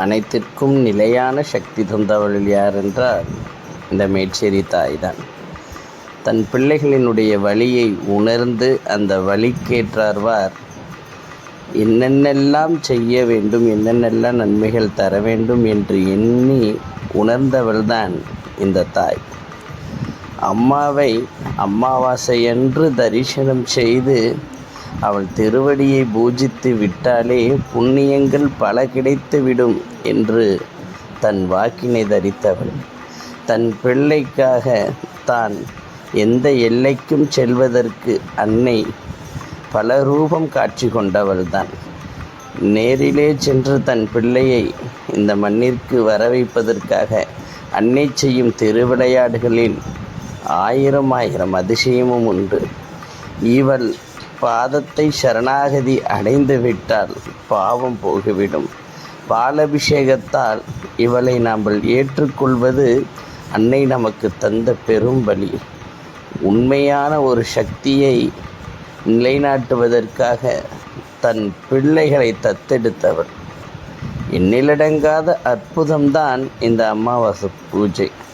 அனைத்திற்கும் நிலையான சக்தி தந்தவள் யார் என்றால் இந்த மேச்சேரி தாய்தான். தன் பிள்ளைகளினுடைய வலியை உணர்ந்து அந்த வலிக்கேற்றார்வார் என்னென்னெல்லாம் செய்ய வேண்டும், என்னென்னெல்லாம் நன்மைகள் தர வேண்டும் என்று எண்ணி உணர்ந்தவள்தான் இந்த தாய். அம்மாவை அமாவாசையன்று தரிசனம் செய்து அவள் திருவடியை பூஜித்து விட்டாலே புண்ணியங்கள் பல கிடைத்துவிடும் என்று தன் வாக்கினை தரித்தவள். தன் பிள்ளைக்காக தான் எந்த எல்லைக்கும் செல்வதற்கு அன்னை பல ரூபம் காட்சி கொண்டவள்தான். நேரிலே சென்று தன் பிள்ளையை இந்த மண்ணிற்கு வரவைப்பதற்காக அன்னை செய்யும் திருவிளையாடுகளில் ஆயிரம் அதிசயமும் உண்டு. இவள் பாதத்தை சரணாகதி அடைந்து விட்டால் பாவம் போய்விடும். பாலபிஷேகத்தால் இவளை நாம் ஏற்றுக்கொள்வது அன்னை நமக்கு தந்த பெரும் வழி. உண்மையான ஒரு சக்தியை நிலைநாட்டுவதற்காக தன் பிள்ளைகளை தத்தெடுத்தவர். எண்ணிலடங்காத அற்புதம்தான் இந்த அமாவாசை பூஜை.